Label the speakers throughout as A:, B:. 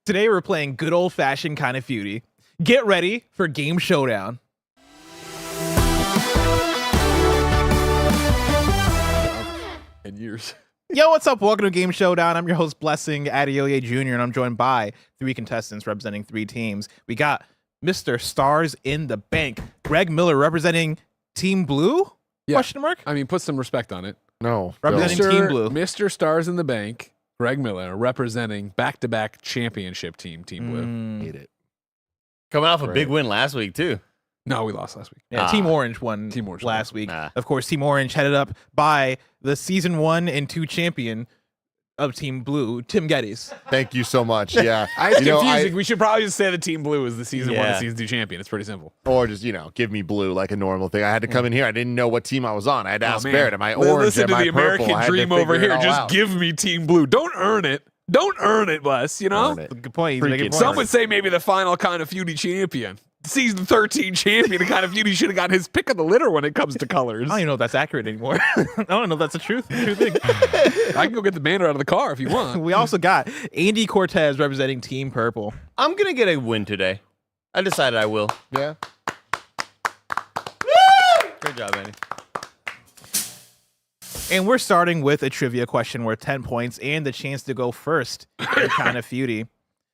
A: Today we're playing good old-fashioned Kind of Feudy. Get ready for Game Showdown.
B: In years.
A: Yo, what's up? Welcome to Game Showdown. I'm your host, Blessing Adeoye Jr., and I'm joined by 3 contestants representing 3 teams. We got Mr. Stars in the Bank, Greg Miller representing Team Blue?
B: Yeah.
A: Question mark?
B: I mean, put some respect on it.
C: No.
A: Representing Team Blue.
B: Mr. Stars in the Bank, Greg Miller, representing back-to-back championship team, Team Blue.
C: Hate it.
D: Coming off a big win last week, too.
B: No, we lost last week.
A: Yeah, Team Orange won
B: Team Orange
A: last week.
D: Ah.
A: Of course, Team Orange headed up by the Season 1 and 2 champion of Team Blue, Tim Geddes.
C: Thank you so much. Yeah.
B: It's confusing. We should probably just say the Team Blue is the Season 1 and
D: Yeah.
B: Season 2 champion. It's pretty simple.
C: Or just, give me blue like a normal thing. I had to come in here. I didn't know what team I was on. I had to ask
B: man.
C: Barrett, am I orange?
B: Listen
C: am
B: to
C: I
B: the
C: purple?
B: American
C: I had to
B: dream over
C: figure it
B: here.
C: all
B: Just
C: out.
B: give me Team Blue. Don't earn it. Don't earn it, Bless, you know?
C: Earn it.
A: Good point. He's
C: Freaking
A: making
B: Some
A: points.
B: would say maybe the final Kind of Feudy champion. Season 13 champion of Kind of Feudy should have got his pick of the litter when it comes to colors.
A: I don't even know if that's accurate anymore. I don't know if that's a true thing.
B: I can go get the banner out of the car if you want.
A: We also got Andy Cortez representing Team Purple.
D: I'm going to get a win today. I decided I will.
C: Yeah.
D: Great job, Andy.
A: And we're starting with a trivia question worth 10 points and the chance to go first in Kind of Feudy.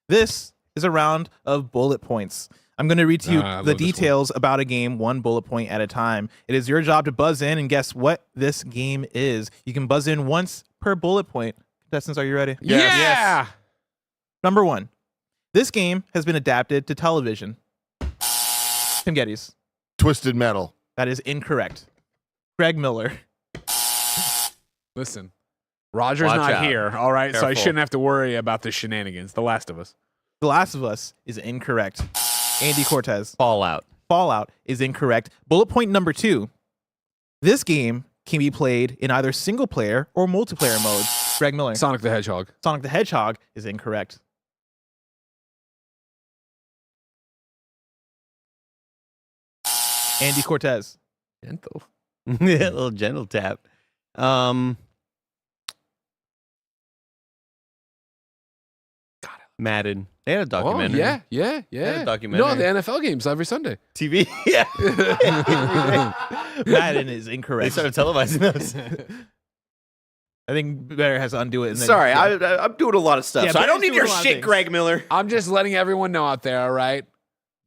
A: This is a round of bullet points. I'm going to read to you the details about a game, 1 bullet point at a time. It is your job to buzz in and guess what this game is. You can buzz in once per bullet point. Contestants, are you ready?
C: Yes.
B: Yeah.
A: Number 1. This game has been adapted to television. Tim Geddes.
C: Twisted Metal.
A: That is incorrect. Greg Miller.
B: Listen, Roger's
D: Watch
B: not
D: out.
B: here, all right? So I
D: Careful.
B: shouldn't have to worry about the shenanigans. The Last of Us.
A: The Last of Us is incorrect. Andy Cortez.
D: Fallout.
A: Fallout is incorrect. Bullet point number 2. This game can be played in either single player or multiplayer modes. Greg Miller.
B: Sonic the Hedgehog.
A: Sonic the Hedgehog is incorrect. Andy Cortez.
B: Gentle.
D: A little gentle tap. Madden. They had a
B: Oh,
D: documentary.
B: yeah.
D: a documentary.
B: No, the NFL games every Sunday.
D: TV. Yeah.
A: Madden is
D: They
A: incorrect.
D: started televising those.
A: I think Bear has to undo it. And then,
E: Sorry,
A: yeah.
E: I'm doing a lot of stuff,
A: Yeah,
E: so I
A: Barry's
E: don't need
A: doing
E: your
A: a lot of
E: shit,
A: things.
E: Greg Miller.
B: I'm just letting everyone know out there, all right?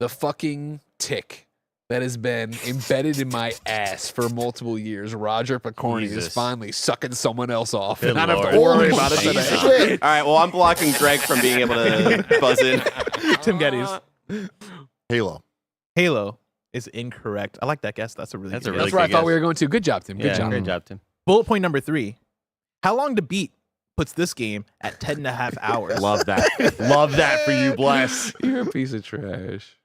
B: The fucking tick that has been embedded in my ass for multiple years, Roger Picorni, is
D: Jesus.
B: finally sucking someone else off.
D: Good
B: And I don't have
D: Lord.
B: to worry
C: Oh,
B: about it
C: Jesus.
B: today.
E: All right, well, I'm blocking Greg from being able to buzz in.
A: Tim Geddes.
C: Halo.
A: Halo is incorrect. I like that guess. That's a really
D: That's
A: good
D: a
A: guess.
D: really
B: That's where I
D: good
B: thought
D: guess.
B: we were going to. Good job, Tim. Good
D: Yeah,
B: job.
D: great job, Tim.
A: Bullet point number 3. How long to beat puts this game at 10 and a half hours.
C: Love that. Love that for you, Bless.
B: You're a piece of trash.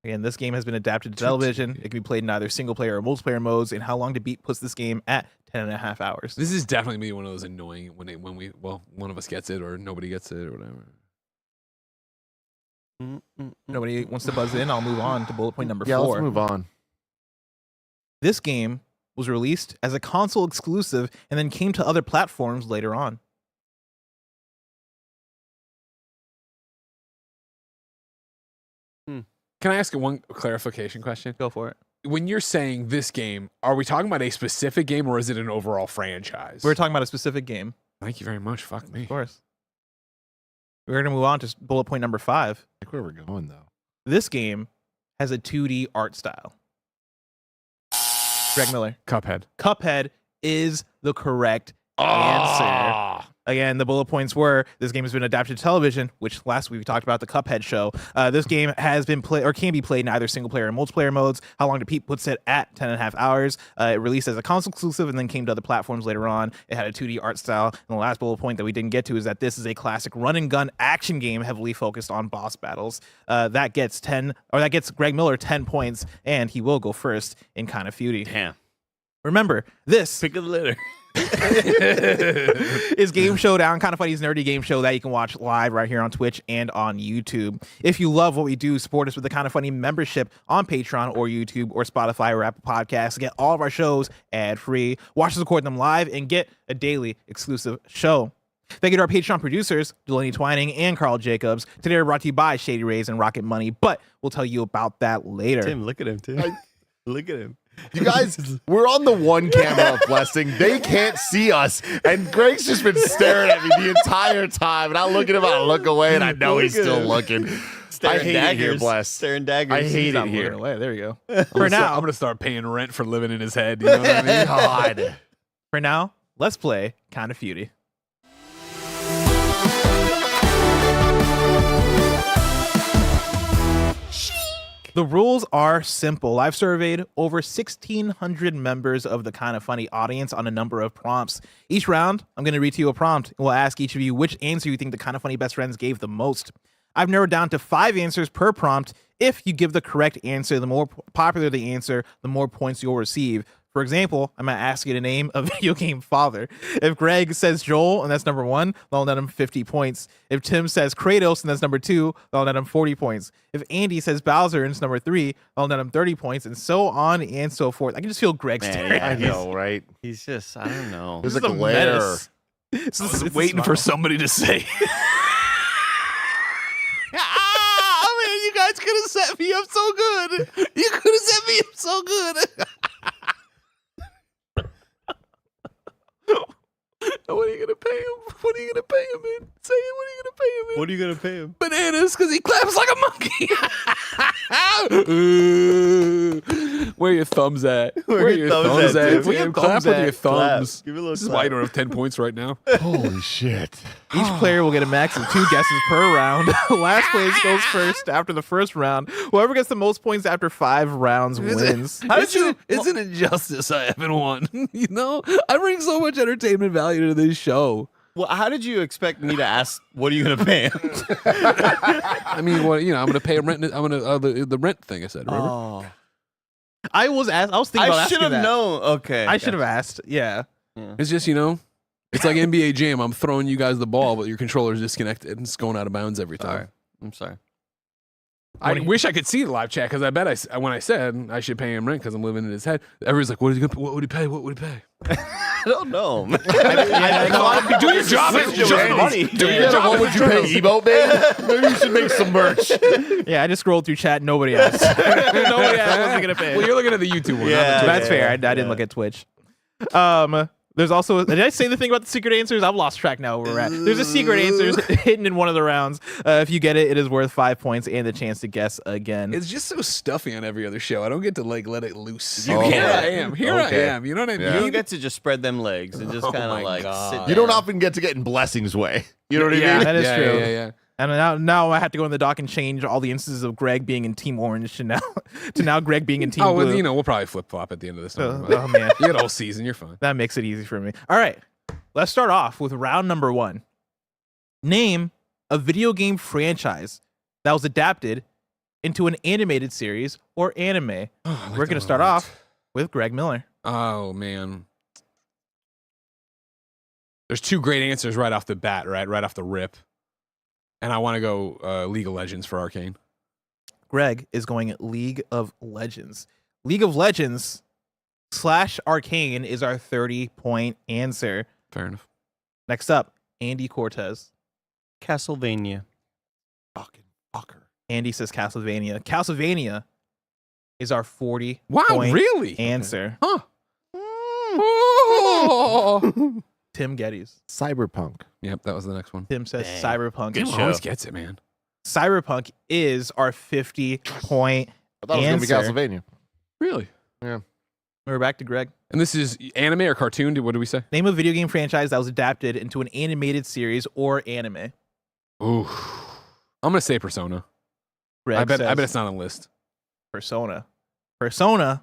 A: Again, this game has been adapted to television. It can be played in either single player or multiplayer modes. And How Long to Beat puts this game at 10 and a half hours.
B: This is definitely me one of those annoying when one of us gets it or nobody gets it or whatever.
A: Nobody wants to buzz in. I'll move on to bullet point number
C: Yeah,
A: 4.
C: let's move on.
A: This game was released as a console exclusive and then came to other platforms later on.
B: Can I ask one clarification question?
A: Go for it.
B: When you're saying this game, are we talking about a specific game or is it an overall franchise?
A: We're talking about a specific game,
B: Thank you very much. Fuck me.
A: of course. We're going to move on to bullet point number 5.
C: Like where we're going, though.
A: This game has a 2D art style. Greg Miller.
B: Cuphead.
A: Cuphead is the correct answer. Again, the bullet points were this game has been adapted to television, which last week we talked about the Cuphead show. This game has been played or can be played in either single player or multiplayer modes. How Long to Beat puts it at 10 and a half hours. It released as a console exclusive and then came to other platforms later on. It had a 2D art style. And the last bullet point that we didn't get to is that this is a classic run and gun action game heavily focused on boss battles. That gets Greg Miller 10 points, and he will go first in Kind of Feudy.
D: Damn.
A: Remember, this
D: Pick of the litter.
A: is Game Showdown, Kind of Funny's nerdy game show that you can watch live right here on Twitch and on YouTube. If you love what we do, support us with the Kind of Funny membership on Patreon or YouTube or Spotify or Apple Podcasts. Get all of our shows ad-free. Watch us record them live and get a daily exclusive show. Thank you to our Patreon producers, Delaney Twining and Carl Jacobs. Today we're brought to you by Shady Rays and Rocket Money, but we'll tell you about that later.
D: Tim, look at him, Tim. Look at him.
C: You guys, we're on the one camera of Blessing. They can't see us. And Greg's just been staring at me the entire time. And I look at him, I look away, and I know he's still looking. I hate it here, Bless.
D: Staring daggers.
C: I hate it
A: Stop
C: here.
A: looking away. There you go.
B: I'm
A: For now,
B: going to start paying rent for living in his head. You know what I mean?
C: God.
A: for now, let's play Kind of Feudy. The rules are simple. I've surveyed over 1,600 members of the Kind of Funny audience on a number of prompts. Each round, I'm going to read to you a prompt, and we'll ask each of you which answer you think the Kind of Funny best friends gave the most. I've narrowed down to 5 answers per prompt. If you give the correct answer, the more popular the answer, the more points you'll receive. For example, I'm going to ask you to name a video game father. If Greg says Joel, and that's number 1, I'll net him 50 points. If Tim says Kratos, and that's number 2, I'll net him 40 points. If Andy says Bowser, and it's number 3, I'll net him 30 points, and so on and so forth. I can just feel Greg
D: Man,
A: staring
D: yeah,
C: I
A: at me.
C: know, right?
D: He's just, I don't know.
C: There's
A: This
C: a
A: is a
C: glare.
A: menace.
B: I was waiting for somebody to say.
A: Ah, man, you guys could have set me up so good. You could have set me up so good.
B: What are you gonna pay him? What are you gonna pay him in? Say it. What are you gonna pay him in?
D: What are you going to pay him?
B: Bananas, because he claps like a monkey. Where are your thumbs at? Where are your thumbs at?
D: Tim?
B: Where your
D: Tim,
B: clap
D: thumbs
B: with
D: at.
B: your thumbs.
D: Give me a little
B: This is why you don't have 10 points right now.
C: Holy shit.
A: Each player will get a max of 2 guesses per round. Last place goes first after the first round. Whoever gets the most points after 5 rounds wins.
B: How did you? It's an injustice I haven't won. You know, I bring so much entertainment value to this show.
D: Well, how did you expect me to ask, what are you going to pay him?
B: I mean, what I'm going to pay him rent. I'm going to the rent thing I said. Remember?
D: Oh.
A: I was thinking about
D: I
A: asking
D: should have
A: that.
D: known. Okay.
A: I should have asked. Yeah.
B: It's just it's like NBA Jam. I'm throwing you guys the ball, but your controller's disconnected and it's going out of bounds every time.
D: Sorry. I'm sorry.
B: I wish I could see the live chat because I bet when I said I should pay him rent because I'm living in his head, everybody's like, "What is he gonna? What would he pay? What would he pay?"
D: I don't know. Man.
B: Do your job.
E: money.
B: Do your job.
C: What would you pay Ebo, man? Maybe you should make some merch.
A: Yeah, I just scrolled through chat. Nobody asked. Nobody asked what's he going to pay.
B: Well, you're looking at the YouTube one.
D: Yeah.
B: Not the Twitch.
A: That's fair. I didn't look at Twitch. There's also, did I say the thing about the secret answers? I've lost track now where we're at. There's a secret answers hidden in one of the rounds. If you get it, it is worth 5 points and the chance to guess again.
B: It's just so stuffy on every other show. I don't get to let it loose.
C: You
B: Here
C: can't.
B: I am. Here
C: Okay.
B: I am. You know what I mean?
C: Yeah.
D: You don't get to just spread them legs and just
B: Oh
D: kind
B: my
D: of like
B: God.
D: sit
C: You
D: down.
C: don't often get to get in Blessing's way. You know what I
B: Yeah,
C: mean?
A: That is
B: yeah,
A: true.
B: Yeah.
A: And now I have to go in the doc and change all the instances of Greg being in Team Orange to now Greg being in Team
B: Oh,
A: Blue.
B: well, we'll probably flip flop at the end of this.
A: Oh, man.
B: You got all season. You're fine.
A: That makes it easy for me. All right, let's start off with round number 1. Name a video game franchise that was adapted into an animated series or anime. We're going to start off with Greg Miller.
B: Oh man, there's 2 great answers right off the bat, right off the rip, and I want to go League of Legends for Arcane.
A: Greg is going League of Legends. League of Legends / Arcane is our 30-point answer.
B: Fair enough.
A: Next up, Andy Cortez.
D: Castlevania.
C: Fucking fucker.
A: Andy says Castlevania. Castlevania is our 40
B: Wow,
A: point
B: really?
A: answer.
B: Huh. Oh.
A: Tim Geddes.
C: Cyberpunk.
B: Yep, that was the next one.
A: Tim says
D: Dang.
A: Cyberpunk.
D: Good
B: Tim always
D: show.
B: gets it, man.
A: Cyberpunk is our 50-point
C: I thought it was going to be
A: answer.
C: Castlevania.
B: Really?
A: We're back to Greg.
B: And this is anime or cartoon? What did we say?
A: Name a video game franchise that was adapted into an animated series or anime.
B: Ooh, I'm gonna say Persona.
A: Greg
B: I bet
A: says
B: it's not on the list.
A: Persona. Persona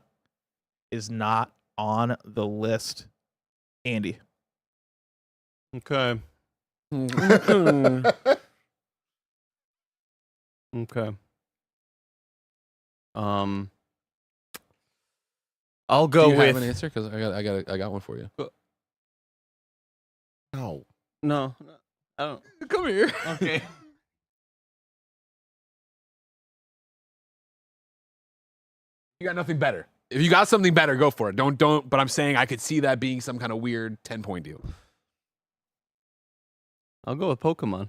A: is not on the list. Andy.
D: Okay. Okay. I'll go
B: Do you
D: with
B: have an answer? Because I got one for you.
C: No.
D: no. I don't.
B: Come here.
D: Okay.
B: You got nothing better. If you got something better, go for it. Don't. But I'm saying I could see that being some kind of weird 10-point deal.
D: I'll go with Pokemon.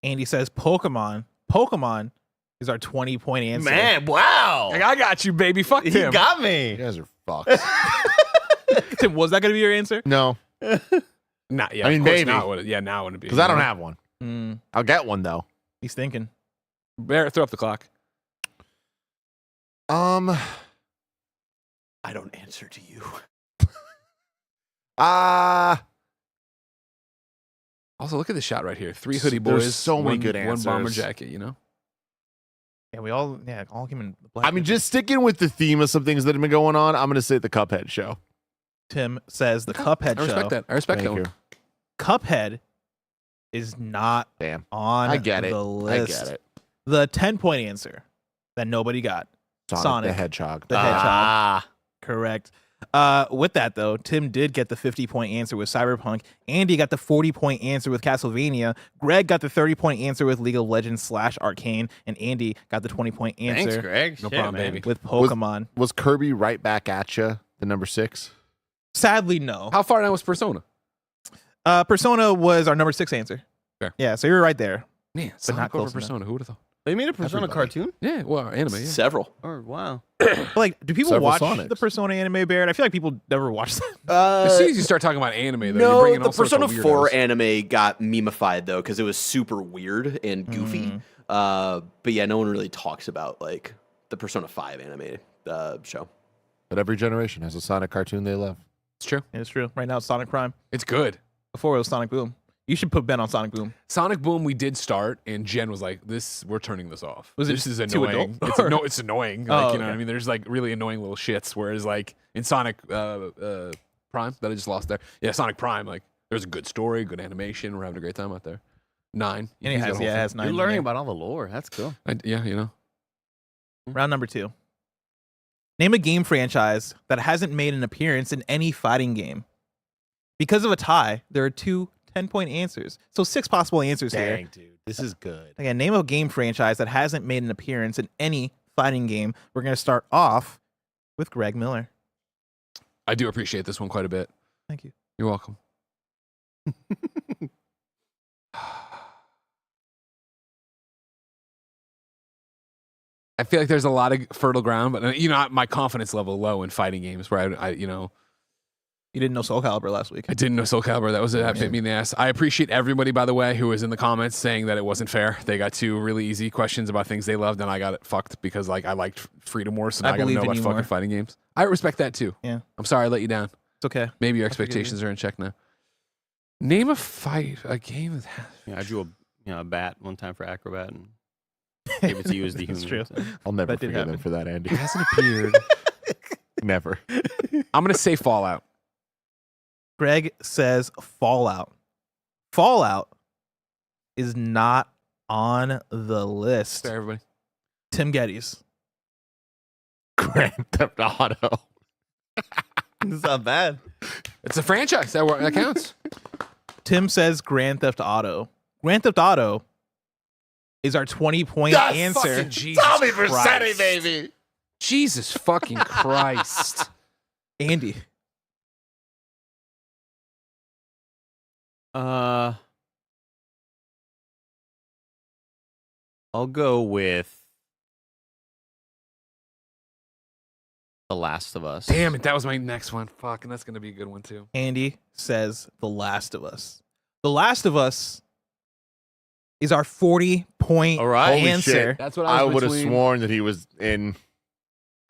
A: Andy says Pokemon. Pokemon is our 20-point answer.
D: Man, wow.
B: Like, I got you, baby. Fuck
D: He
B: him.
D: got
C: You
D: me.
C: guys are fucked.
A: Tim, was that going to be your answer?
C: No,
B: Not yet.
C: I mean,
B: of course
C: maybe.
B: Now it would, yeah, now it wouldn't be.
C: because I don't have one. I'll get one though.
A: He's thinking.
B: Bear, throw up the clock.
E: I don't answer to you.
B: Also, look at the shot right here. 3 hoodie
C: There's
B: boys.
C: so many good
B: One bomber
C: answers.
B: jacket, you know?
A: Yeah, we all came in black.
C: I mean, just sticking with the theme of some things that have been going on, I'm going to say the Cuphead show.
A: Tim says the Cuphead
B: I respect
A: show.
B: that. I respect
C: Thank
B: that
C: you.
B: one.
A: Cuphead is not
C: Damn.
A: on
C: I get it.
A: the
C: I
A: list.
C: get it.
A: The 10-point answer that nobody got.
C: Sonic the Hedgehog.
A: The Hedgehog.
D: Ah.
A: Correct. With that, though, Tim did get the 50-point answer with Cyberpunk. Andy got the 40-point answer with Castlevania. Greg got the 30-point answer with League of Legends / Arcane. And Andy got the 20-point answer
D: Thanks, Greg.
B: No
D: Shit,
B: problem,
D: man.
B: baby.
A: with Pokemon.
C: Was Kirby right back at you, the number 6?
A: Sadly, no.
B: How far down was Persona?
A: Persona was our number 6 answer.
B: Fair.
A: Yeah, so you're right there.
B: Man,
A: not
B: Sonic over
A: close enough.
B: Persona. Who would have thought?
D: They made a Persona
C: Everybody.
D: cartoon?
B: Yeah, well, anime, yeah.
E: Several.
D: Or wow.
A: But, like, do people
C: Several
A: watch
C: Sonics.
A: the Persona anime, Barrett? I feel like people never watch that.
B: As soon as you start talking about anime, though, you're
E: No,
B: bringing
E: the
B: all sorts of
E: Persona 4
B: weirdos.
E: anime got memeified though because it was super weird and goofy. But yeah, no one really talks about like the Persona 5 anime show.
C: But every generation has a Sonic cartoon they love.
B: It's true.
A: It's true. Right now, it's Sonic Prime.
B: It's good.
A: Before it was Sonic Boom. You should put Ben on Sonic Boom.
B: Sonic Boom, we did start, and Jen was like, "We're turning this off.
A: Was it
B: this is
A: too
B: annoying.
A: adult?
B: It's annoying.
A: Oh,
B: Like, you know what
A: okay.
B: I mean? There's like really annoying little shits. Whereas like in Sonic Prime that I just lost there, yeah, Sonic Prime, like there's a good story, good animation. We're having a great time out there. 9,
A: And it has 9.
D: You're
A: in
D: learning
A: there.
D: about all the lore. That's cool.
B: yeah, you know.
A: Round number 2. Name a game franchise that hasn't made an appearance in any fighting game. Because of a tie, there are 2 10-point answers. So 6 possible answers here.
C: Dang, dude. This is good.
A: Again, name a game franchise that hasn't made an appearance in any fighting game. We're going to start off with Greg Miller.
B: I do appreciate this one quite a bit.
A: Thank you.
B: You're welcome. I feel like there's a lot of fertile ground, but you know, my confidence level low in fighting games where I you know,
A: You didn't know Soul Calibur last week.
B: I didn't know Soul Calibur. That bit me in the ass. I appreciate everybody, by the way, who was in the comments saying that it wasn't fair. They got 2 really easy questions about things they loved, and I got it fucked because like I liked Freedom Wars, so now I got to
A: believe
B: know
A: in
B: about
A: you
B: fucking
A: more.
B: fighting games. I respect that too.
A: Yeah.
B: I'm sorry I let you down.
A: It's okay.
B: Maybe your
A: forgive you.
B: expectations are in check now. Name a game that has
D: Yeah, I drew a bat one time for Acrobat and gave it to you as the human.
A: It's true.
D: so.
C: I'll never
A: That did
C: forgive him
A: happen.
C: for that, Andy.
B: hasn't appeared.
C: Never.
B: I'm gonna say Fallout.
A: Greg says Fallout. Fallout is not on the list.
B: Sorry, everybody.
A: Tim Geddes.
C: Grand Theft Auto.
D: It's not bad.
B: It's a franchise that counts.
A: Tim says Grand Theft Auto. Grand Theft Auto is our 20-point
C: Yes!
A: answer.
B: Fucking Jesus
C: Tommy
B: Christ.
C: Vercetti, baby.
B: Jesus fucking Christ.
A: Andy.
D: I'll go with The Last of Us.
B: Damn it, that was my next one. Fuck, and that's gonna be a good one too.
A: Andy says The Last of Us. The Last of Us is our 40-point
D: All right.
C: Holy
A: answer.
C: shit.
B: That's what
C: I
B: I was
C: would have
B: between.
C: sworn that he was in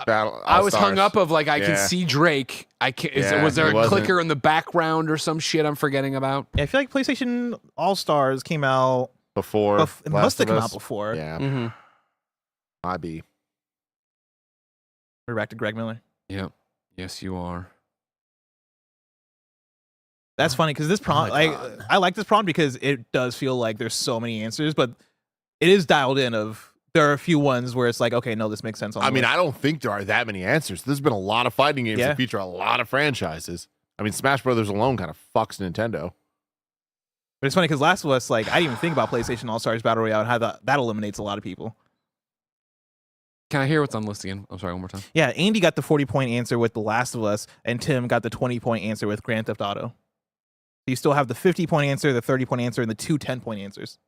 C: Battle.
B: I was
C: All-Stars.
B: hung up of like I can
C: Yeah.
B: see Drake. I can.
C: Yeah,
B: was there
C: he
B: a
C: wasn't.
B: clicker in the background or some shit I'm forgetting about?
A: Yeah, I feel like PlayStation All-Stars came out.
C: Before.
A: It must
C: Last
A: have
C: of
A: come
C: Us.
A: out before.
C: Yeah,
D: Mm-hmm.
C: might be.
A: We're back to Greg Miller.
B: Yep. Yes, you are.
A: That's funny because this prompt,
C: my
A: like,
C: God.
A: I like this prompt because it does feel like there's so many answers, but it is dialed in. Of there are a few ones where it's like, okay, no, this makes sense. On
C: I
A: the
C: mean,
A: list.
C: I don't think there are that many answers. There's been a lot of fighting games
A: Yeah.
C: that feature a lot of franchises. I mean, Smash Brothers alone kind of fucks Nintendo.
A: But it's funny because Last of Us, like, I didn't even think about PlayStation All Stars Battle Royale and how that eliminates a lot of people.
B: Can I hear what's on the list again? I'm sorry, one more time.
A: Yeah, Andy got the 40-point answer with The Last of Us, and Tim got the 20-point answer with Grand Theft Auto. You still have the 50-point answer, the 30-point answer, and the 2 10-point answers.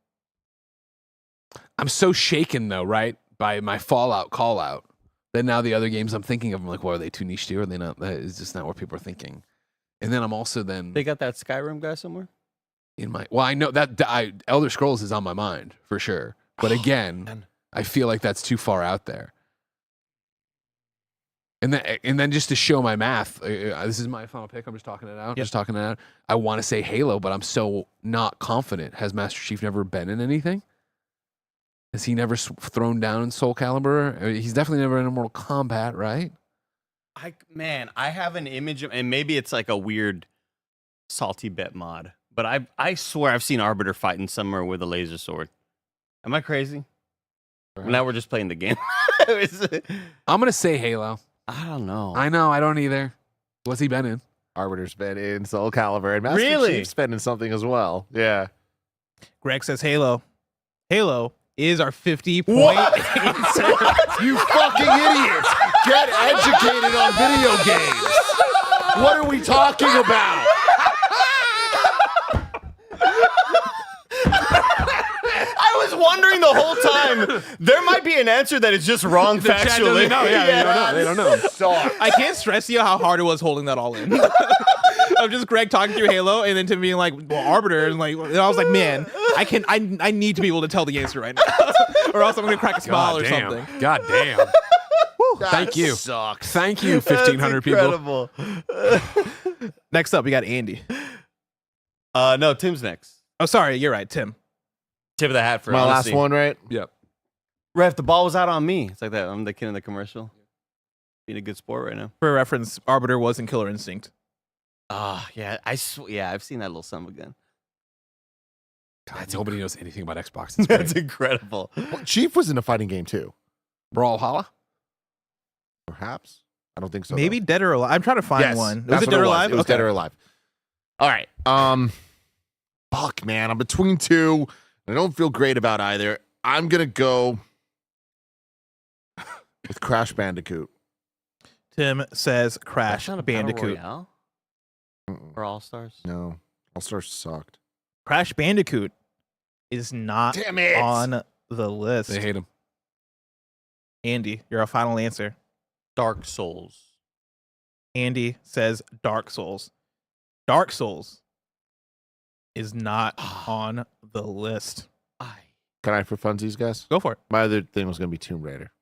B: I'm so shaken though, right, by my Fallout call out. Then now the other games I'm thinking of, I'm like, well, are they too niche too? Or are they not? That is just not what people are thinking. And then I'm also
D: They got that Skyrim guy somewhere?
B: I know that Elder Scrolls is on my mind for sure. But again, I feel like that's too far out there. And then just to show my math, this is my final pick. I'm just talking it out.
A: Yep.
B: Just talking it out. I want to say Halo, but I'm so not confident. Has Master Chief never been in anything? Has he never thrown down in Soul Calibur? He's definitely never in Mortal Kombat, right?
D: I have an image of, and maybe it's like a weird salty bet mod, but I swear I've seen Arbiter fighting somewhere with a laser sword. Am I crazy? Now we're just playing the game.
B: I'm gonna say Halo.
D: I don't know.
B: I know. I don't either. What's he been in?
C: Arbiter's been in Soul Calibur, and Master
D: Really?
C: Chief's been in something as well. Yeah.
A: Greg says Halo. Halo is our 50-point answer.
C: You fucking idiots! Get educated on video games. What are we talking about?
D: I was wondering the whole time. There might be an answer that is just wrong factually.
B: They don't know.
A: I can't stress you how hard it was holding that all in. Of just Greg talking through Halo and then to being like, well, Arbiter, and like, and I was like, man, I need to be able to tell the answer right now, or else I'm gonna crack a smile or something.
B: God damn. Thank you.
C: Sucks.
B: Thank you, 1,500 people.
A: Next up, we got Andy.
D: No, Tim's next.
A: Oh, sorry, you're right, Tim.
D: Tip of the hat for
C: My
D: honesty.
C: last one, right?
B: Yep.
D: Ref, the ball was out on me. It's like that. I'm the kid in the commercial. Being a good sport right now.
A: For reference, Arbiter was in Killer Instinct.
D: Yeah. I've seen that little son of a gun.
B: God, nobody knows anything about Xbox. It's
D: That's
B: great.
D: incredible.
C: Well, Chief was in a fighting game too.
B: Brawlhalla?
C: Perhaps. I don't think so.
A: Maybe Dead or Alive. I'm trying to find
C: Yes,
A: one. Was
C: that's
A: it
C: what
A: Dead or
C: was.
A: Alive?
C: It was
A: Okay.
C: Dead or Alive. All right. Fuck, man. I'm between two. I don't feel great about either. I'm gonna go with Crash Bandicoot.
A: Tim says
D: That's
A: Crash
D: not a Battle
A: Bandicoot.
D: Royale?
C: Mm-mm.
D: Or All Stars?
C: No, All Stars sucked.
A: Crash Bandicoot is not
C: Damn it!
A: on the list.
B: They hate him.
A: Andy, your final answer.
D: Dark Souls.
A: Andy says Dark Souls. Dark Souls is not on the list.
C: Can I for funsies, guys?
A: Go for it.
C: My other thing was gonna be Tomb Raider.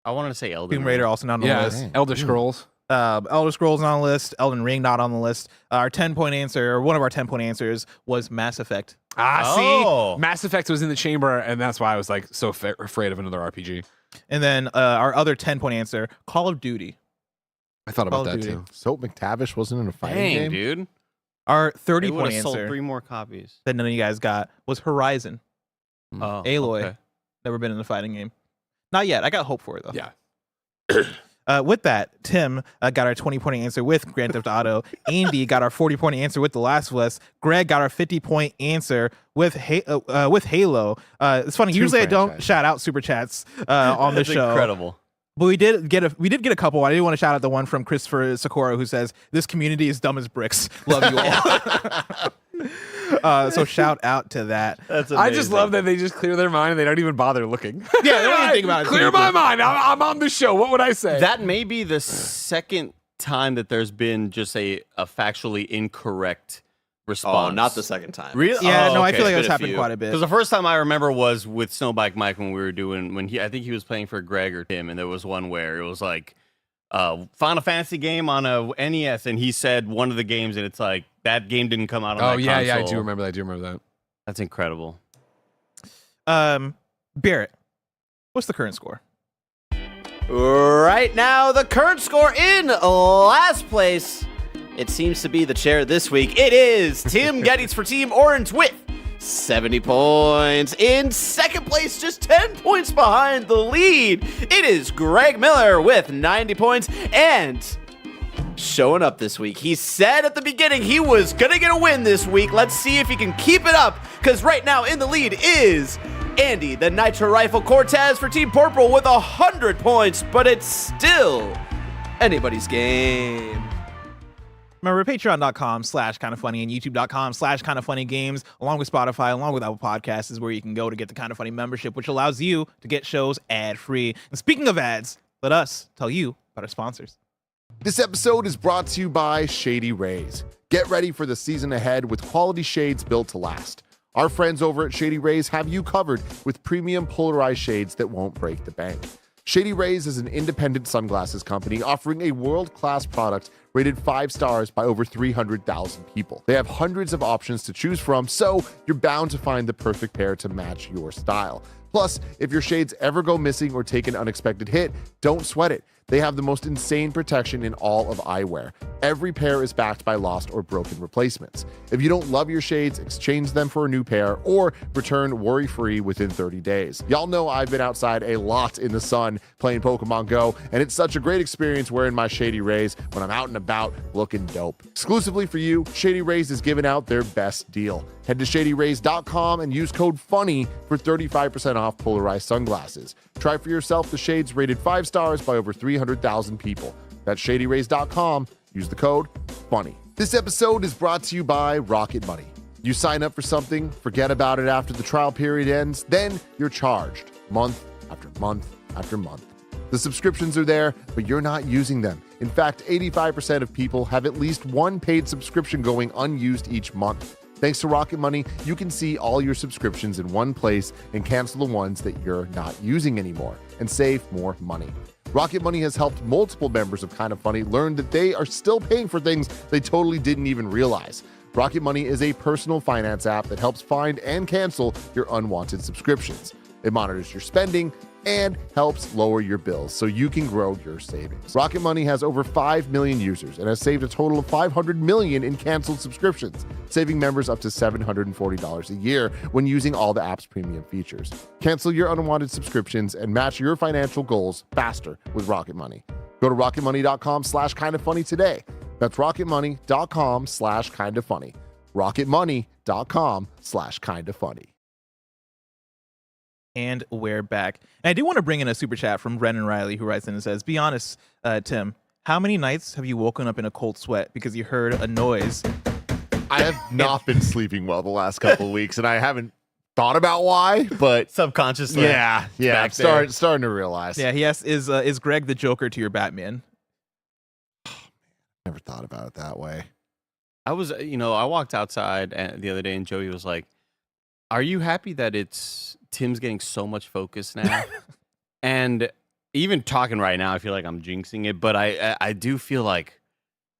D: I wanted to say Elden
A: Tomb
D: Ring.
A: Raider also not on the
B: Yeah,
A: list.
C: Dang.
B: Elder Scrolls.
A: Elder Scrolls not on the list. Elden Ring not on the list. Our 10-point answer, or one of our 10-point answers, was Mass Effect.
D: Oh.
B: See? Mass Effect was in the chamber, and that's why I was like so afraid of another RPG.
A: And then our other 10-point answer, Call of Duty.
B: I thought
A: Call
B: about
A: of
B: that
A: Duty.
B: too.
C: So McTavish wasn't in a fighting
D: Dang,
C: game.
D: dude.
A: Our
D: They
A: 30-point
D: would have sold
A: answer
D: 3 more copies.
A: that none of you guys got was Horizon.
D: Oh,
A: Aloy.
D: okay.
A: Never been in a fighting game. Not yet. I got hope for it, though.
B: Yeah.
A: With that, Tim got our 20-point answer with Grand Theft Auto. Andy got our 40-point answer with The Last of Us. Greg got our 50-point answer with Halo. It's funny.
C: Two
A: Usually I don't
C: franchises.
A: shout out super chats on the
D: That's
A: show.
D: incredible.
A: But we did get a couple. I didn't want to shout out the one from Christopher Socorro who says, "This community is dumb as bricks. Love you all." So shout out to that.
D: That's
B: I just love that they just clear their mind and they don't even bother looking.
A: Yeah, they don't even think about it.
B: Clear my mind. I'm on the show. What would I say?
D: That may be the second time that there's been just a factually incorrect response.
E: Oh, not the second time.
D: Really?
A: Yeah,
D: Oh,
A: no, I
D: okay.
A: feel like
E: It's
A: that's
E: been a
A: happened
E: few.
A: quite a bit.
D: Because the first time I remember was with Snowbike Mike when we were doing I think he was playing for Greg or Tim, and there was one where it was like Final Fantasy game on a NES, and he said one of the games, and it's like that game didn't come out on that
B: yeah, I
D: console.
B: do remember that.
D: That's incredible.
A: Barrett, what's the current score?
E: Right now, the current score in last place, it seems to be the chair this week. It is Tim Geddes for Team Orange with 70 points. In second place, just 10 points behind the lead, it is Greg Miller with 90 points. And showing up this week, he said at the beginning he was going to get a win this week. Let's see if he can keep it up, because right now in the lead is Andy, the Nitro Rifle Cortez for Team Purple with 100 points, but it's still anybody's game.
A: Remember, patreon.com/kindoffunny and youtube.com/kindoffunnygames, along with Spotify, along with Apple Podcasts, is where you can go to get the Kind of Funny membership, which allows you to get shows ad-free. And speaking of ads, let us tell you about our sponsors.
C: This episode is brought to you by Shady Rays. Get ready for the season ahead with quality shades built to last. Our friends over at Shady Rays have you covered with premium polarized shades that won't break the bank. Shady Rays is an independent sunglasses company offering a world-class product rated 5 stars by over 300,000 people. They have hundreds of options to choose from, so you're bound to find the perfect pair to match your style. Plus, if your shades ever go missing or take an unexpected hit, don't sweat it. They have the most insane protection in all of eyewear. Every pair is backed by lost or broken replacements. If you don't love your shades, exchange them for a new pair or return worry-free within 30 days. Y'all know I've been outside a lot in the sun playing Pokemon Go, and it's such a great experience wearing my Shady Rays when I'm out and about looking dope. Exclusively for you, Shady Rays is giving out their best deal. Head to shadyrays.com and use code FUNNY for 35% off polarized sunglasses. Try for yourself the shades rated 5 stars by over 300,000 people. That's shadyrays.com. Use the code FUNNY. This episode is brought to you by Rocket Money. You sign up for something, forget about it after the trial period ends, then you're charged month after month after month. The subscriptions are there, but you're not using them. In fact, 85% of people have at least one paid subscription going unused each month. Thanks to Rocket Money, you can see all your subscriptions in one place and cancel the ones that you're not using anymore and save more money. Rocket Money has helped multiple members of Kind of Funny learn that they are still paying for things they totally didn't even realize. Rocket Money is a personal finance app that helps find and cancel your unwanted subscriptions. It monitors your spending and helps lower your bills so you can grow your savings. Rocket Money has over 5 million users and has saved a total of $500 million in canceled subscriptions, saving members up to $740 a year when using all the app's premium features. Cancel your unwanted subscriptions and match your financial goals faster with Rocket Money. Go to rocketmoney.com/kindoffunny today. That's rocketmoney.com/kindoffunny. rocketmoney.com/kindoffunny.
A: And we're back. And I do want to bring in a super chat from Brennan Riley, who writes in and says, be honest, Tim, how many nights have you woken up in a cold sweat because you heard a noise?
C: I have not been sleeping well the last couple of weeks, and I haven't thought about why, but
D: Subconsciously.
C: yeah, I'm starting to realize.
A: Yeah, he asks, is Greg the Joker to your Batman?
C: Never thought about it that way.
D: I walked outside the other day and Joey was like, are you happy that Tim's getting so much focus now? And even talking right now, I feel like I'm jinxing it, but I do feel like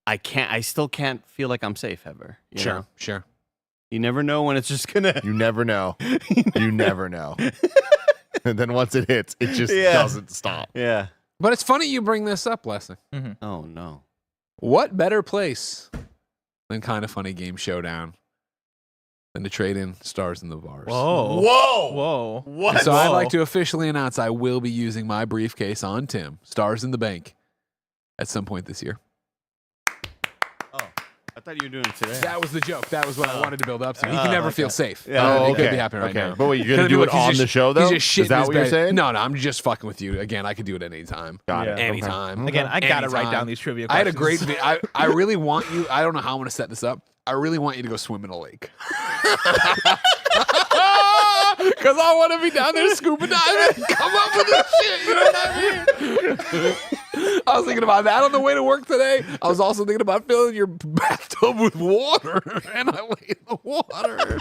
D: I still can't feel like I'm safe ever. You know?
B: Sure.
D: You never know when it's just gonna.
C: You never know. You never know. And then once it hits, it just doesn't stop.
D: Yeah.
B: But it's funny you bring this up, Leslie.
A: Mm-hmm.
D: Oh no.
B: What better place than Kind of Funny Game Showdown than to trade in stars in the bars?
A: Whoa.
D: What?
B: So I'd like to officially announce I will be using my briefcase on Tim, Stars in the Bank, at some point this year.
D: Oh, I thought you were doing it today.
B: That was the joke. That was what I wanted to build up to. He can never feel safe.
D: Yeah.
B: He could be happening right now.
C: But wait, you're going to do it on the show, though?
B: He's just shitting
C: Is that
B: his
C: what you're
B: bed.
C: saying?
B: No, I'm just fucking with you. Again, I could do it anytime.
C: Got it.
B: Anytime.
C: Okay.
A: Again, I got to write
B: Anytime.
A: down these trivia
B: I had a
A: questions.
B: great I really want you. I don't know how I'm going to set this up. I really want you to go swim in a lake. Because I want to be down there scuba diving, come up with this shit. You know what I mean? I was thinking about that on the way to work today. I was also thinking about filling your bathtub with water, and I lay in the water.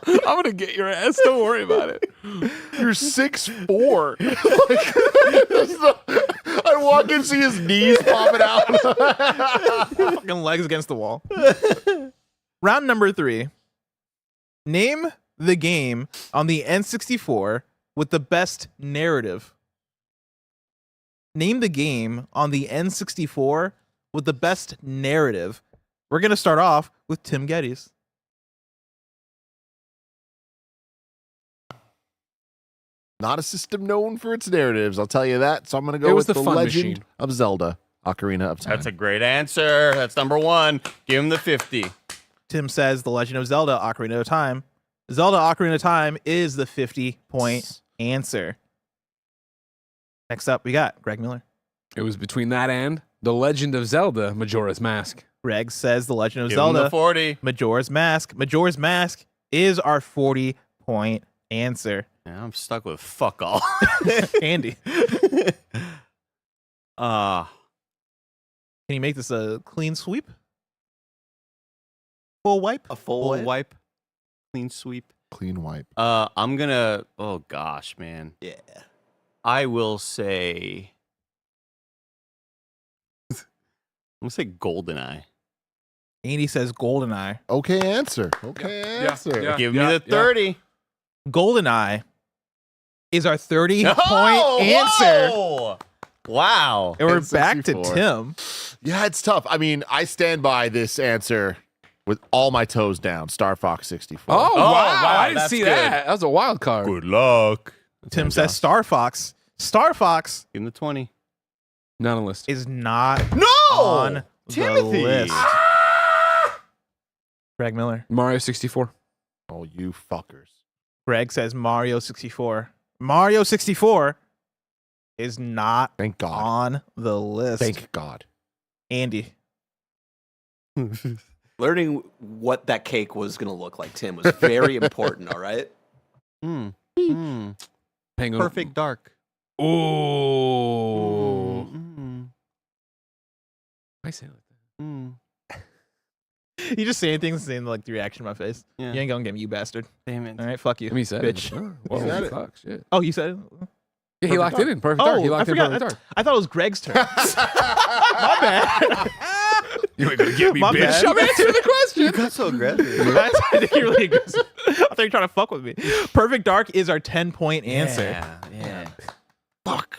B: I'm gonna get your ass. Don't worry about it.
C: You're 6'4". I walk in, see his knees popping out.
A: Fucking legs against the wall. Round number 3. Name the game on the N64 with the best narrative. Name the game on the N64 with the best narrative. We're going to start off with Tim Geddes.
C: Not a system known for its narratives, I'll tell you that. So I'm going to go
B: It
C: with
B: was
C: The
B: the Fun
C: Legend
B: Machine.
C: of Zelda, Ocarina of Time.
D: That's a great answer. That's number 1. Give him the 50.
A: Tim says The Legend of Zelda Ocarina of Time. Zelda Ocarina of Time is the 50-point answer. Next up, we got Greg Miller.
B: It was between that and The Legend of Zelda: Majora's Mask.
A: Greg says The Legend of
D: Give him the
A: Zelda
D: 40.
A: Majora's Mask. Majora's Mask is our 40-point answer.
D: Yeah, I'm stuck with fuck all.
A: Andy,
D: Uh,
A: can you make this a clean sweep? Full wipe?
E: A full
D: full
E: wipe?
D: wipe. Clean sweep.
C: Clean wipe.
D: I'm gonna. Oh gosh, man.
E: Yeah.
D: I will say. I'm gonna say GoldenEye.
A: Andy says GoldenEye.
C: Okay answer. Okay answer.
B: yeah.
D: Give me the 30.
A: GoldenEye is our 30-point answer.
D: Whoa! Wow.
A: And we're back to
C: N64.
A: Tim.
C: Yeah, it's tough. I mean, I stand by this answer with all my toes down. Star Fox 64.
B: Oh, wow. I didn't
D: that's
B: see
D: good.
B: that. That was a wild card.
D: Good luck.
A: Tim says Star Fox. Star Fox
D: Give him the 20.
B: Not on the list.
A: is not
D: No!
A: on the
D: Timothy!
A: list. Greg Miller.
B: Mario 64.
C: Oh, you fuckers.
A: Greg says Mario 64. Mario 64 is not
C: Thank God.
A: on the list.
C: Thank God.
A: Andy.
E: Learning what that cake was going to look like, Tim, was very important, all right?
D: Mm.
B: Penguin.
D: Perfect dark.
B: Oh.
D: Mm.
B: I say it like that.
D: Mm.
A: You just saying things and saying like the reaction to my face.
D: Yeah.
A: You ain't gonna get me, you bastard.
D: Damn it.
A: All right, fuck you.
B: I mean, he said
A: bitch.
B: it. Oh,
C: said
B: whoa,
C: it.
B: fuck, shit.
A: Oh, you said it?
B: Yeah, he
A: Perfect
B: locked
A: dark.
B: it in. Perfect
A: Oh,
B: dark. He
A: I
B: locked in
A: forgot.
B: perfect dark.
A: I thought it was Greg's turn. My bad.
B: You ain't gonna get me,
A: My
B: bitch.
A: bad.
B: I'm answering the question.
D: got so aggressive.
A: I think you're really aggressive. I thought you were trying to fuck with me. Perfect Dark is our 10-point answer.
D: Yeah.
C: Fuck.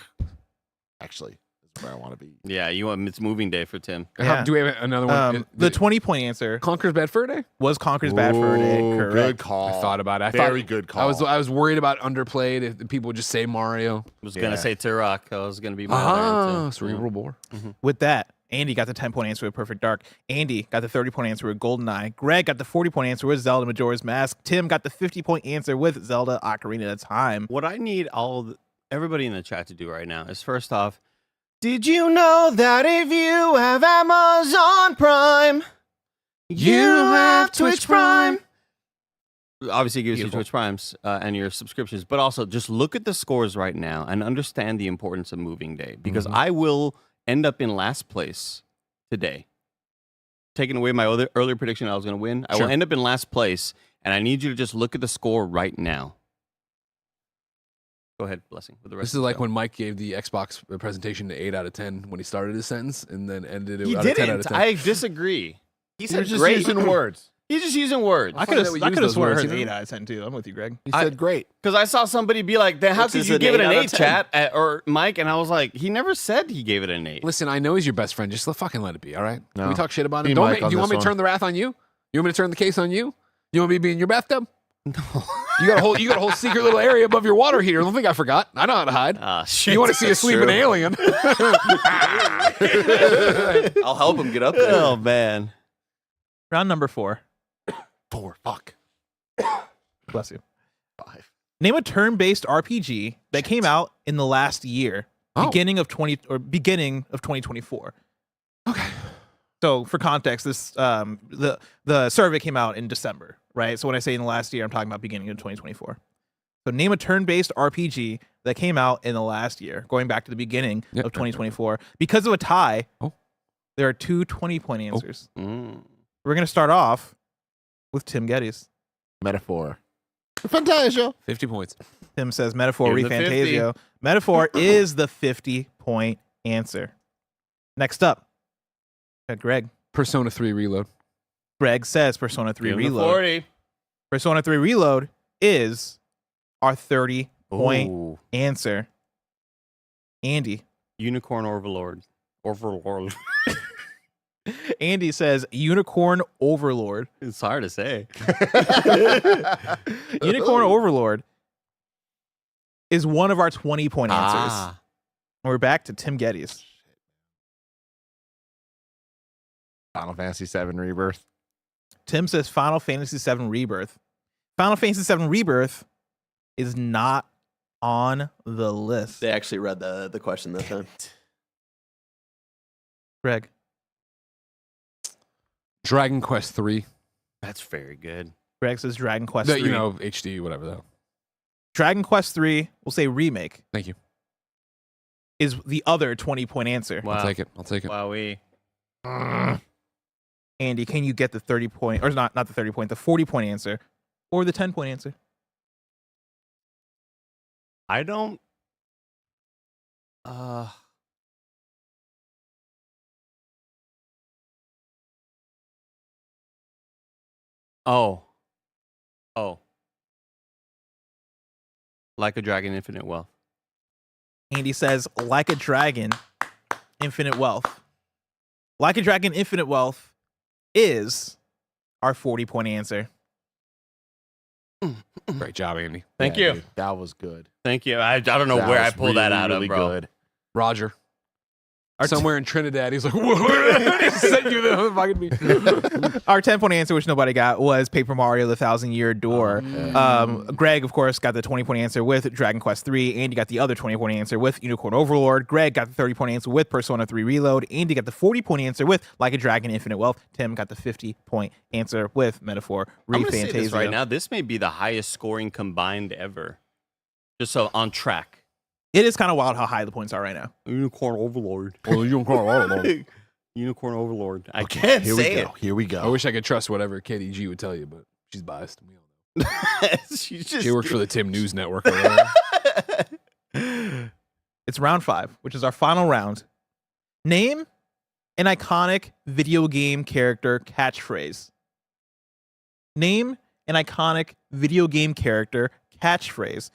C: Actually, this is where I want to be.
D: Yeah, you want it's moving day for Tim.
A: Yeah.
B: Do we have another one?
A: The 20-point answer
B: Conquer's Bad Fur Day?
A: was Conquer's Bad Fur Day.
C: Ooh,
A: Correct.
C: Good call.
B: I thought about it.
C: Very good call.
B: I was worried about underplayed if people would just say Mario.
D: I was
C: Yeah.
D: gonna say Turok. I was gonna be my other answer.
B: Cerebral bore.
A: With that, Andy got the 10-point answer with Perfect Dark. Andy got the 30-point answer with GoldenEye. Greg got the 40-point answer with Zelda Majora's Mask. Tim got the 50-point answer with Zelda Ocarina of Time.
D: What I need everybody in the chat to do right now is first off, did you know that if you have Amazon Prime, you have Twitch Prime? Obviously, it gives you Twitch Primes and your subscriptions, but also just look at the scores right now and understand the importance of moving day because I will end up in last place today. Taking away my earlier prediction I was going to win, I will end up in last place, and I need you to just look at the score right now. Go ahead, Blessing. With the rest
B: This is like when Mike gave the Xbox presentation to 8 out of 10 when he started his sentence and then ended it
D: he
B: out of 10 out of
D: didn't.
B: 10.
D: I disagree.
E: He
C: You're
E: said
C: just
E: great.
C: using words.
D: He's just using words.
A: I
B: funny
A: could
B: that we
A: have
B: use those
A: sworn
B: words,
A: it's an
B: you
A: 8
B: know?
A: out of 10 too. I'm with you, Greg.
C: He said great.
D: Because I saw somebody be like, "Then how
E: Which
D: could
E: is
D: you
E: an
D: give it
E: 8
D: an
E: out of
D: 8,
E: 10.
D: chat?" Or Mike, and I was like, he never said he gave it an 8.
B: Listen, I know he's your best friend. Just fucking let it be, all right?
C: No.
B: Can we talk shit about
C: Be
B: him?
C: Mike
B: Do
C: on
B: you want
C: this
B: me to turn the wrath on you? You want me to turn the case on you? You want me to be in your bathtub?
D: No.
B: You got a whole secret little area above your water heater. Don't think I forgot. I know how to hide.
D: Ah, shit.
B: You want to see a
D: That's
B: sleeping
D: true.
B: alien?
E: I'll help him get up there.
D: Oh man.
A: Round number 4.
C: 4. Fuck.
A: Bless you.
C: 5.
A: Name a turn-based RPG that came out in the last year,
B: Oh.
A: beginning of 2024.
B: Okay.
A: So for context, this the survey came out in December, right? So when I say in the last year, I'm talking about beginning of 2024. So name a turn-based RPG that came out in the last year, going back to the beginning
B: Yep.
A: of 2024. Because of a tie,
B: Oh.
A: there are 2 20-point answers.
D: Mm.
A: We're gonna start off with Tim Geddes.
C: Metaphor. Fantasia.
B: 50 points.
A: Tim says Metaphor
D: Give him the 50.
A: Refantasio. Metaphor is the 50-point answer. Next up, Greg.
B: Persona 3 Reload.
A: Greg says Persona 3
D: Give him the
A: Reload.
D: 40.
A: Persona 3 Reload is our 30-point
D: Ooh.
A: answer. Andy.
D: Unicorn Overlord. Overlord.
A: Andy says Unicorn Overlord.
D: It's hard to say.
A: Unicorn Overlord is one of our 20-point answers.
D: Ah.
A: And we're back to Tim Geddes.
C: Final Fantasy 7 Rebirth.
A: Tim says Final Fantasy VII Rebirth. Final Fantasy VII Rebirth is not on the list.
E: They actually read the question that time.
A: Greg.
B: Dragon Quest 3.
D: That's very good.
A: Greg says Dragon Quest
B: The,
A: 3.
B: you know, HD, whatever though.
A: Dragon Quest 3, we'll say remake,
B: Thank you.
A: is the other 20-point answer.
D: Wow.
B: I'll take it. I'll take it.
D: Wowee.
A: Andy, can you get the 30-point, or not the 30-point, the 40-point answer, or the 10-point answer?
D: I don't. Oh. Like a Dragon, Infinite Wealth.
A: Andy says, Like a Dragon, Infinite Wealth. Like a Dragon, Infinite Wealth is our 40-point answer.
B: Great job, Andy.
D: Thank
C: Yeah,
D: you.
C: dude, that was good.
D: Thank you. I don't know where I
C: was
D: pulled that out
C: really
D: of, bro.
C: Good.
B: Roger.
A: Our
B: Somewhere in Trinidad, he's like, he sent you the fucking me.
A: Our 10-point answer, which nobody got, was Paper Mario: The Thousand-Year Door. Greg, of course, got the 20-point answer with Dragon Quest 3. Andy got the other 20-point answer with Unicorn Overlord. Greg got the 30-point answer with Persona 3 Reload. Andy got the 40-point answer with Like a Dragon: Infinite Wealth. Tim got the 50-point answer with Metaphor
D: I'm going to say this
A: ReFantasia.
D: right now. This may be the highest scoring combined ever. Just so on track.
A: It is kind of wild how high the points are right now.
D: Unicorn Overlord.
B: I
D: Unicorn Overlord. I can't
C: Here
D: say
C: we go. Here we go.
B: wish I could trust whatever KDG would tell you, but she's biased. We all know.
D: it. She's just.
B: She works for the Tim News Network. Or whatever.
A: It's round 5, which is our final round. Name an iconic video game character catchphrase. Name an iconic video game character catchphrase.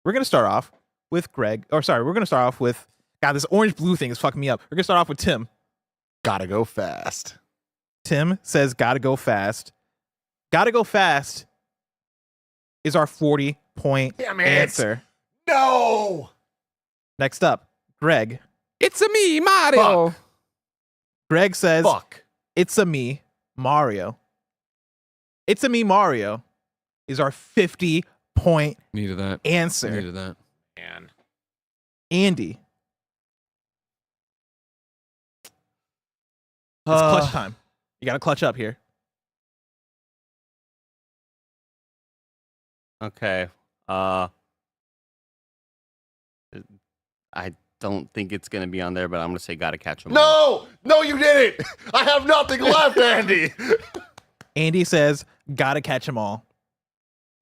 A: We're going to start off with Greg. We're going to start off with, God, this orange-blue thing is fucking me up. We're going to start off with Tim.
C: Gotta go fast.
A: Tim says, gotta go fast. Gotta go fast is our 40-point
C: Damn it.
A: answer.
C: No.
A: Next up, Greg.
B: It's a me, Mario.
C: Fuck.
A: Greg says,
C: Fuck.
A: It's a me, Mario. It's a me, Mario is our 50-point
B: Needed that.
A: answer.
B: Needed that.
C: Man.
A: Andy. It's clutch time. You got to clutch up here.
D: Okay. I don't think it's going to be on there, but I'm going to say gotta catch 'em all.
C: No, you didn't. I have nothing left, Andy.
A: Andy says, gotta catch them all.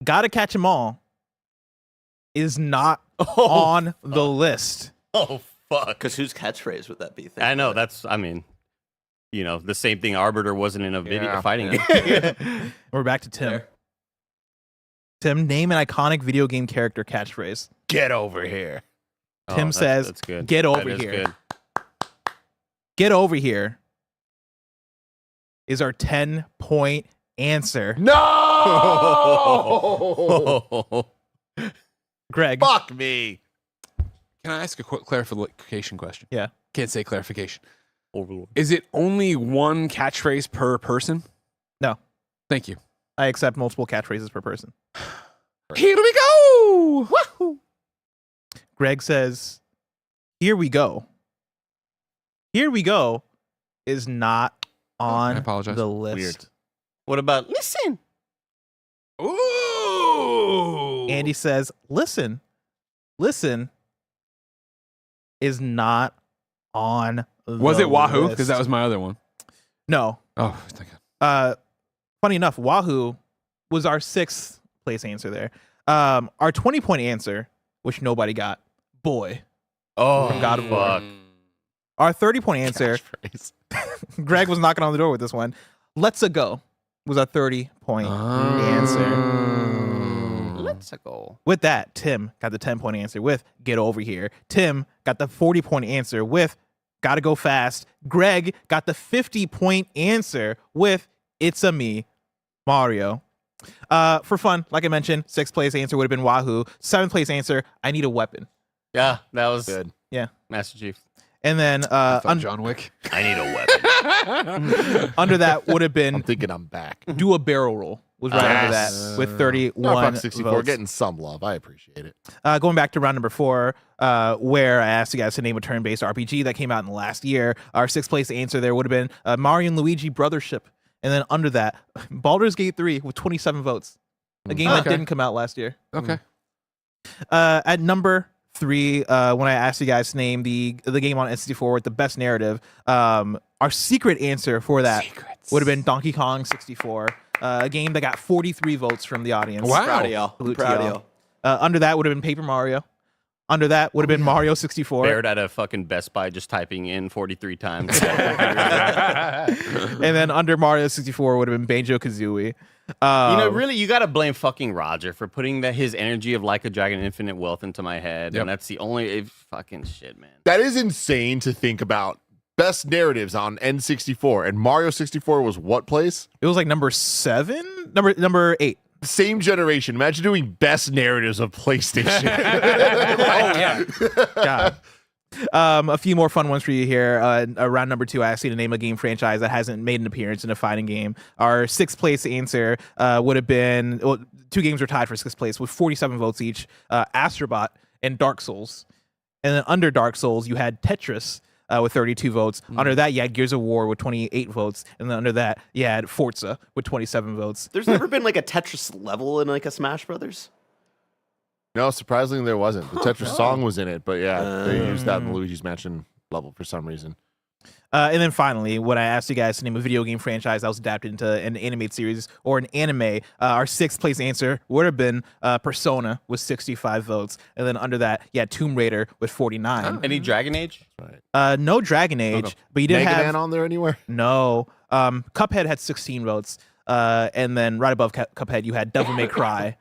A: Gotta catch them all is not on the list.
D: Oh, fuck.
E: Because whose catchphrase would that be?
D: I know. That's, I mean, you know, the same thing. Arbiter wasn't in a video
C: Yeah.
D: fighting game.
A: We're back to Tim.
E: Fair.
A: Tim, name an iconic video game character catchphrase.
C: Get over here.
A: Tim says,
D: that's good.
A: "Get over
D: That is
A: here."
D: good.
A: Get over here is our 10-point answer.
C: No.
A: Greg.
C: Fuck me.
B: Can I ask a quick clarification question?
A: Yeah.
B: Can't say clarification.
D: Overlord.
B: Is it only one catchphrase per person?
A: No.
B: Thank you.
A: I accept multiple catchphrases per person.
B: Here we go.
A: Wahoo! Greg says, here we go. Here we go is not on
B: I apologize.
A: the list.
D: Weird. What about listen?
B: Ooh.
A: Andy says, listen is not on the
B: Was it Wahoo?
A: list.
B: Because that was my other one.
A: No.
B: Oh, thank God.
A: Funny enough, Wahoo was our 6th place answer there. Our 20-point answer, which nobody got, boy.
C: Oh,
A: From God of War.
D: fuck.
A: Our 30-point answer,
C: Catchphrase.
A: Greg was knocking on the door with this one. Let's-a go was our 30-point answer.
D: Let's go.
A: With that, Tim got the 10-point answer with Get Over Here. Tim got the 40-point answer with Gotta Go Fast. Greg got the 50-point answer with It's a Me, Mario. For fun, like I mentioned, 6th place answer would have been Wahoo. 7th place answer, I Need a Weapon.
D: Yeah, that was
C: Good.
A: Yeah.
D: Master Chief.
A: And then
B: John Wick.
D: I need a weapon.
A: under that would have
C: I'm
A: been
C: thinking I'm back.
A: Do a Barrel Roll was right under
C: Yes.
A: that with 31
C: Fox 64
A: votes.
C: getting some love. I appreciate it.
A: Going back to round number 4, where I asked you guys to name a turn-based RPG that came out in the last year. Our 6th place answer there would have been Mario and Luigi Brothership. And then under that, Baldur's Gate 3 with 27 votes. A game that didn't come out last year.
B: Okay.
A: At number 3, when I asked you guys to name the game on N64 with the best narrative, our secret answer for that would have been Donkey Kong 64, a game that got 43 votes from the audience.
B: Wow.
E: Proud of y'all.
A: Salute to
E: Proud of
A: y'all.
E: y'all.
A: Under that would have been Paper Mario. Under that would have been Mario 64.
D: Bared at a fucking Best Buy just typing in 43 times.
A: And then under Mario 64 would have been Banjo-Kazooie.
D: Really, you got to blame fucking Roger for putting his energy of Like a Dragon Infinite Wealth into my head.
B: Yep.
D: And that's the only fucking shit, man.
C: That is insane to think about. Best narratives on N64, and Mario 64 was what place?
A: It was like number 7? Number 8.
C: Same generation. Imagine doing best narratives of PlayStation.
A: God. A few more fun ones for you here. Around number 2, I asked you to name a game franchise that hasn't made an appearance in a fighting game. Our 6th place answer would have been, 2 games were tied for 6th place with 47 votes each, Astrobot and Dark Souls. And then under Dark Souls, you had Tetris with 32 votes. Under that, you had Gears of War with 28 votes. And then under that, you had Forza with 27 votes.
E: There's never been like a Tetris level in like a Smash Brothers.
C: No, surprisingly, there wasn't. The Tetris song was in it, but yeah, they used that in Luigi's Mansion level for some reason.
A: And then finally, when I asked you guys to name a video game franchise that was adapted into an animated series or an anime, our 6th place answer would have been Persona with 65 votes. And then under that, you had Tomb Raider with 49.
D: Any Dragon Age?
A: No Dragon Age, but you did
C: Mega
A: have...
C: Man on there anywhere?
A: No. Cuphead had 16 votes. And then right above Cuphead, you had Devil May Cry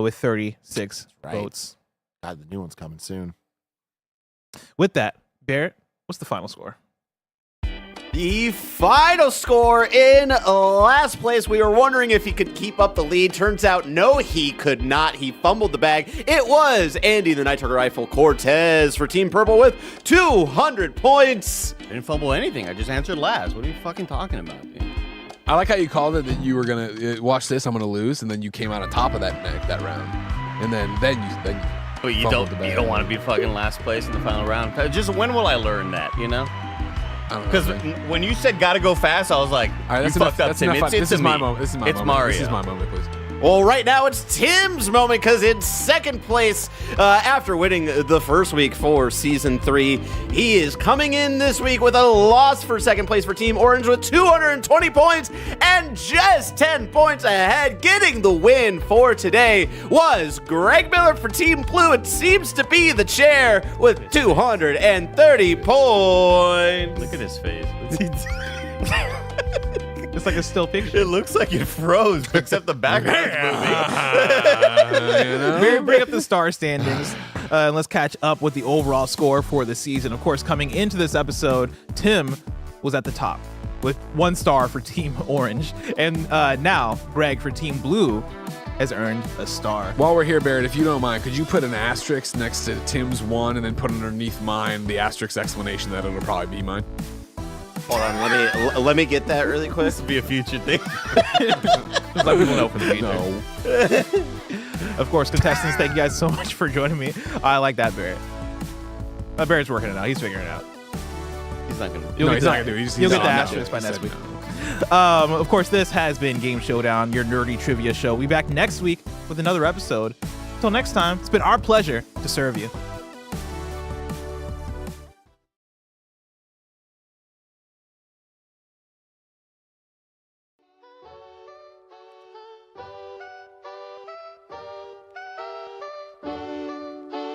A: with 36 votes.
C: God, the new one's coming soon.
A: With that, Barrett, what's the final score?
E: The final score in last place. We were wondering if he could keep up the lead. Turns out, no, he could not. He fumbled the bag. It was Andy the Nitro Rifle Cortez for Team Purple with 200 points.
D: I didn't fumble anything. I just answered last. What are you fucking talking about, dude?
B: I like how you called it that you were gonna watch this. I'm gonna lose, and then you came out on top of that round, and then you.
D: But you don't want to be fucking last place in the final round. Just when will I learn that? You know? Because when you said gotta go fast, I was like,
B: all right,
D: you fucked up, Tim.
B: This is my moment. This is my moment.
D: Mario.
B: This is my moment, please.
E: Well, right now it's Tim's moment because in second place, after winning the first week for Season 3, he is coming in this week with a loss for second place for Team Orange with 220 points and just 10 points ahead. Getting the win for today was Greg Miller for Team Blue. It seems to be the chair with 230 points.
D: Look at his face.
A: It's like a still picture.
D: It looks like it froze, except the background's moving.
A: Maybe bring up the star standings and let's catch up with the overall score for the season. Of course, coming into this episode, Tim was at the top with 1 star for Team Orange. And now Greg for Team Blue has earned a star.
B: While we're here, Barrett, if you don't mind, could you put an asterisk next to Tim's 1 and then put underneath mine the asterisk explanation that it'll probably be mine?
E: Hold on, let me get that really quick.
D: This would be a future thing.
A: Just let people know for the future. Of course, contestants, thank you guys so much for joining me. I like that, Barrett. Barrett's working it out. He's figuring it out.
D: He's not going to
A: You'll
B: he's
A: get
B: not going to do it.
A: You'll get the asterisk by next week. Of course, this has been Game Showdown, your nerdy trivia show. We'll be back next week with another episode. Until next time, it's been our pleasure to serve you.